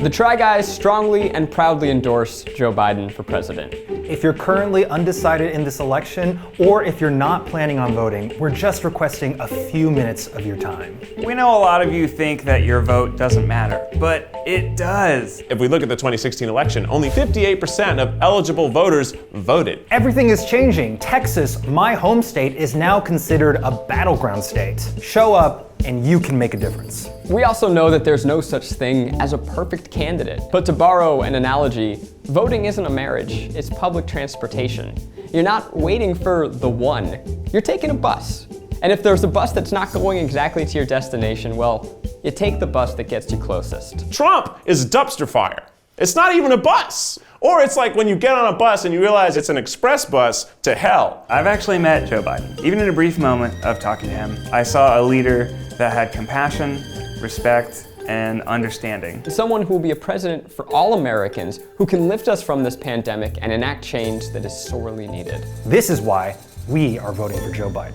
The Try Guys strongly and proudly endorse Joe Biden for president. If you're currently undecided in this election, or if you're not planning on voting, we're just requesting a few minutes of your time. We know a lot of you think that your vote doesn't matter, but it does. If we look at the 2016 election, only 58% of eligible voters voted. Everything is changing. Texas, my home state, is now considered a battleground state. Show up and you can make a difference. We also know that there's no such thing as a perfect candidate. But to borrow an analogy, voting isn't a marriage, it's public transportation. You're not waiting for the one, you're taking a bus. And if there's a bus that's not going exactly to your destination, well, you take the bus that gets you closest. Trump is dumpster fire. It's not even a bus. Or it's like when you get on a bus and you realize it's an express bus to hell. I've actually met Joe Biden. Even in a brief moment of talking to him, I saw a leader that had compassion, respect, and understanding. Someone who will be a president for all Americans, who can lift us from this pandemic and enact change that is sorely needed. This is why we are voting for Joe Biden.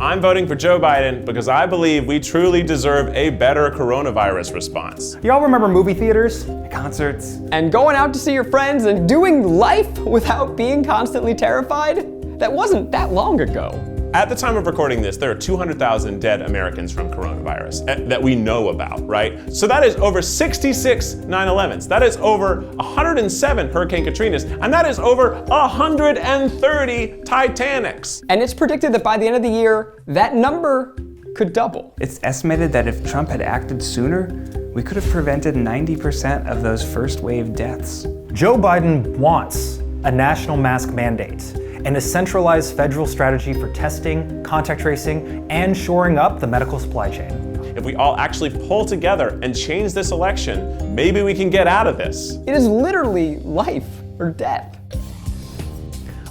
I'm voting for Joe Biden because I believe we truly deserve a better coronavirus response. Y'all remember movie theaters? Concerts. And going out to see your friends and doing life without being constantly terrified? That wasn't that long ago. At the time of recording this, there are 200,000 dead Americans from coronavirus that we know about, right? So that is over 66 9/11s. That is over 107 Hurricane Katrinas, and that is over 130 Titanics. And it's predicted that by the end of the year, that number could double. It's estimated that if Trump had acted sooner, we could have prevented 90% of those first wave deaths. Joe Biden wants a national mask mandate and a centralized federal strategy for testing, contact tracing, and shoring up the medical supply chain. If we all actually pull together and change this election, maybe we can get out of this. It is literally life or death.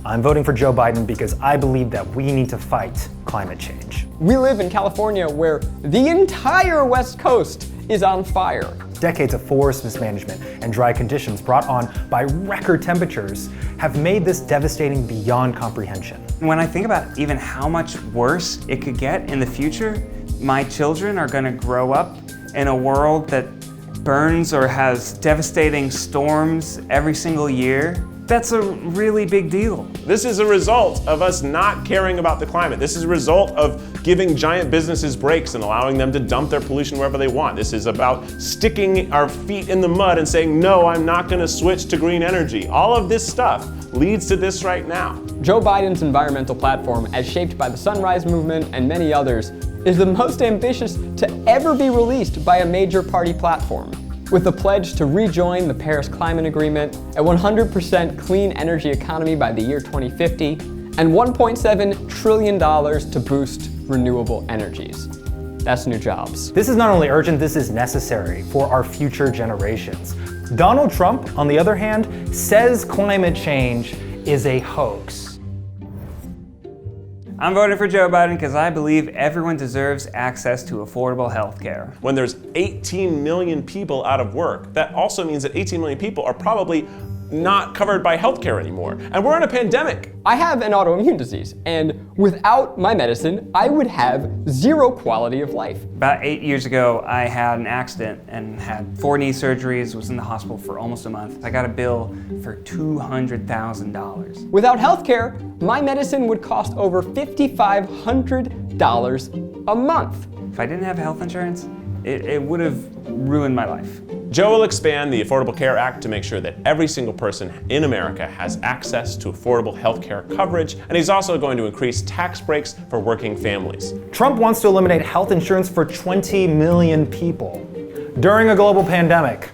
I'm voting for Joe Biden because I believe that we need to fight climate change. We live in California where the entire West Coast is on fire. Decades of forest mismanagement and dry conditions brought on by record temperatures have made this devastating beyond comprehension. When I think about even how much worse it could get in the future, my children are going to grow up in a world that burns or has devastating storms every single year. That's a really big deal. This is a result of us not caring about the climate. This is a result of giving giant businesses breaks and allowing them to dump their pollution wherever they want. This is about sticking our feet in the mud and saying, no, I'm not gonna switch to green energy. All of this stuff leads to this right now. Joe Biden's environmental platform, as shaped by the Sunrise Movement and many others, is the most ambitious to ever be released by a major party platform. With a pledge to rejoin the Paris Climate Agreement, a 100% clean energy economy by the year 2050, and $1.7 trillion to boost renewable energies. That's new jobs. This is not only urgent, this is necessary for our future generations. Donald Trump, on the other hand, says climate change is a hoax. I'm voting for Joe Biden because I believe everyone deserves access to affordable health care. When there's 18 million people out of work, that also means that 18 million people are probably not covered by healthcare anymore. And we're in a pandemic. I have an autoimmune disease, and without my medicine, I would have zero quality of life. About 8 years ago, I had an accident and had 4 knee surgeries, was in the hospital for almost a month. I got a bill for $200,000. Without healthcare, my medicine would cost over $5,500 a month. If I didn't have health insurance, it would have ruined my life. Joe will expand the Affordable Care Act to make sure that every single person in America has access to affordable health care coverage, and he's also going to increase tax breaks for working families. Trump wants to eliminate health insurance for 20 million people during a global pandemic.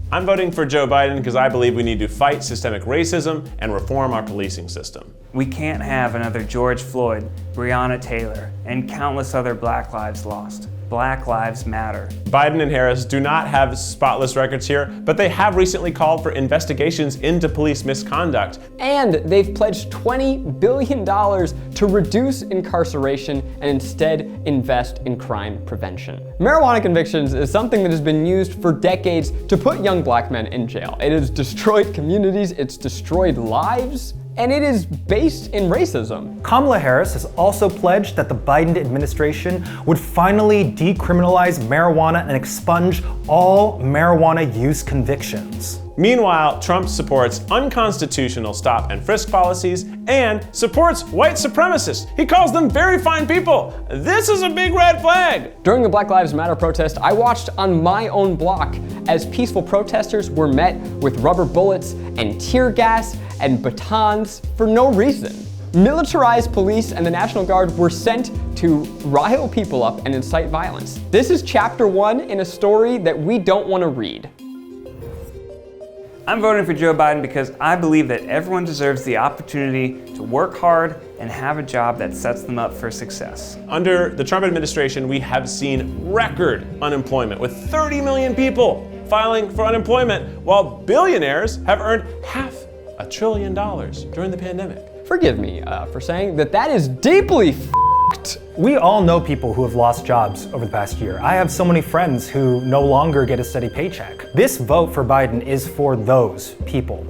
I'm voting for Joe Biden because I believe we need to fight systemic racism and reform our policing system. We can't have another George Floyd, Breonna Taylor, and countless other Black lives lost. Black Lives Matter. Biden and Harris do not have spotless records here, but they have recently called for investigations into police misconduct. And they've pledged $20 billion to reduce incarceration and instead invest in crime prevention. Marijuana convictions is something that has been used for decades to put young black men in jail. It has destroyed communities, it's destroyed lives, and it is based in racism. Kamala Harris has also pledged that the Biden administration would finally decriminalize marijuana and expunge all marijuana use convictions. Meanwhile, Trump supports unconstitutional stop and frisk policies and supports white supremacists. He calls them very fine people. This is a big red flag. During the Black Lives Matter protest, I watched on my own block as peaceful protesters were met with rubber bullets and tear gas and batons for no reason. Militarized police and the National Guard were sent to rile people up and incite violence. This is chapter 1 in a story that we don't want to read. I'm voting for Joe Biden because I believe that everyone deserves the opportunity to work hard and have a job that sets them up for success. Under the Trump administration, we have seen record unemployment with 30 million people filing for unemployment, while billionaires have earned $500 billion during the pandemic. Forgive me for saying that is deeply f***ed. We all know people who have lost jobs over the past year. I have so many friends who no longer get a steady paycheck. This vote for Biden is for those people.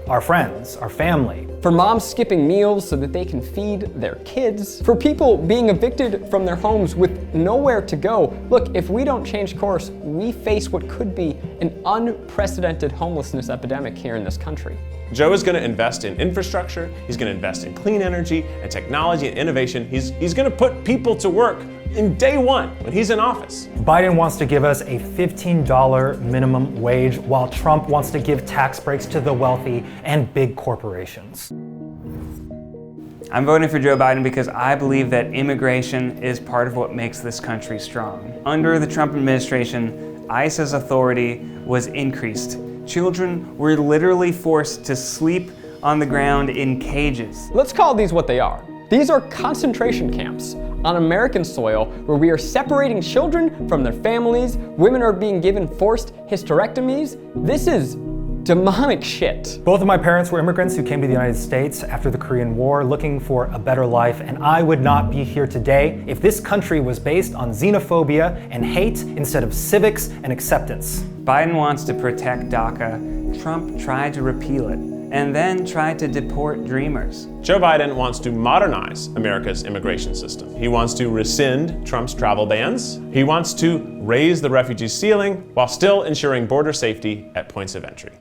Our friends, our family. For moms skipping meals so that they can feed their kids. For people being evicted from their homes with nowhere to go. Look, if we don't change course, we face what could be an unprecedented homelessness epidemic here in this country. Joe is going to invest in infrastructure, he's going to invest in clean energy and technology and innovation. He's going to put people to work in day one when he's in office. Biden wants to give us a $15 minimum wage, while Trump wants to give tax breaks to the wealthy and big corporations. I'm voting for Joe Biden because I believe that immigration is part of what makes this country strong. Under the Trump administration, ICE's authority was increased. Children were literally forced to sleep on the ground in cages. Let's call these what they are. These are concentration camps on American soil where we are separating children from their families, women are being given forced hysterectomies. This is demonic shit. Both of my parents were immigrants who came to the United States after the Korean War looking for a better life, and I would not be here today if this country was based on xenophobia and hate instead of civics and acceptance. Biden wants to protect DACA. Trump tried to repeal it and then tried to deport dreamers. Joe Biden wants to modernize America's immigration system. He wants to rescind Trump's travel bans. He wants to raise the refugee ceiling while still ensuring border safety at points of entry.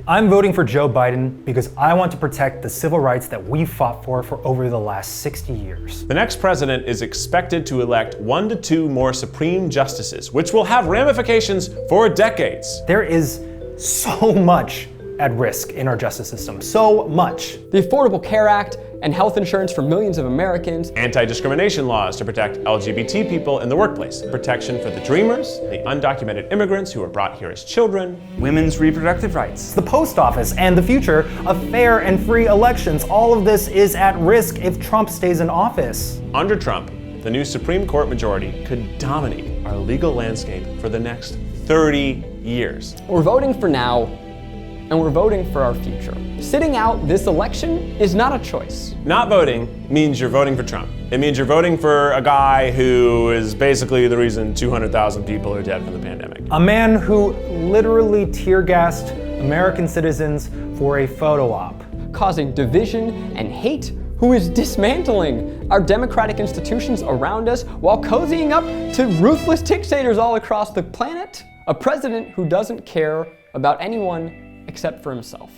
I'm voting for Joe Biden because I want to protect the civil rights that we've fought for over the last 60 years. The next president is expected to elect 1 to 2 more Supreme Justices, which will have ramifications for decades. There is so much at risk in our justice system, so much. The Affordable Care Act and health insurance for millions of Americans. Anti-discrimination laws to protect LGBT people in the workplace. Protection for the dreamers, the undocumented immigrants who were brought here as children. Women's reproductive rights. The post office and the future of fair and free elections. All of this is at risk if Trump stays in office. Under Trump, the new Supreme Court majority could dominate our legal landscape for the next 30 years. We're voting for now, and we're voting for our future. Sitting out this election is not a choice. Not voting means you're voting for Trump. It means you're voting for a guy who is basically the reason 200,000 people are dead from the pandemic. A man who literally tear-gassed American citizens for a photo op. Causing division and hate, who is dismantling our democratic institutions around us while cozying up to ruthless dictators all across the planet. A president who doesn't care about anyone except for himself.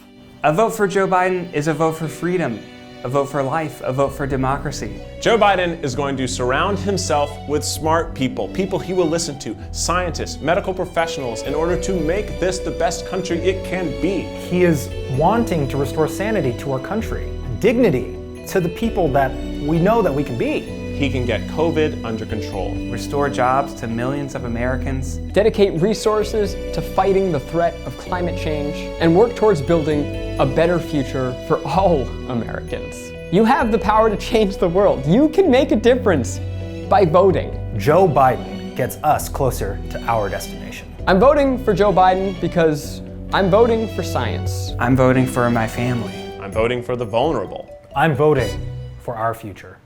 A vote for Joe Biden is a vote for freedom, a vote for life, a vote for democracy. Joe Biden is going to surround himself with smart people, people he will listen to, scientists, medical professionals, in order to make this the best country it can be. He is wanting to restore sanity to our country, dignity to the people that we know that we can be. He can get COVID under control. Restore jobs to millions of Americans. Dedicate resources to fighting the threat of climate change and work towards building a better future for all Americans. You have the power to change the world. You can make a difference by voting. Joe Biden gets us closer to our destination. I'm voting for Joe Biden because I'm voting for science. I'm voting for my family. I'm voting for the vulnerable. I'm voting for our future.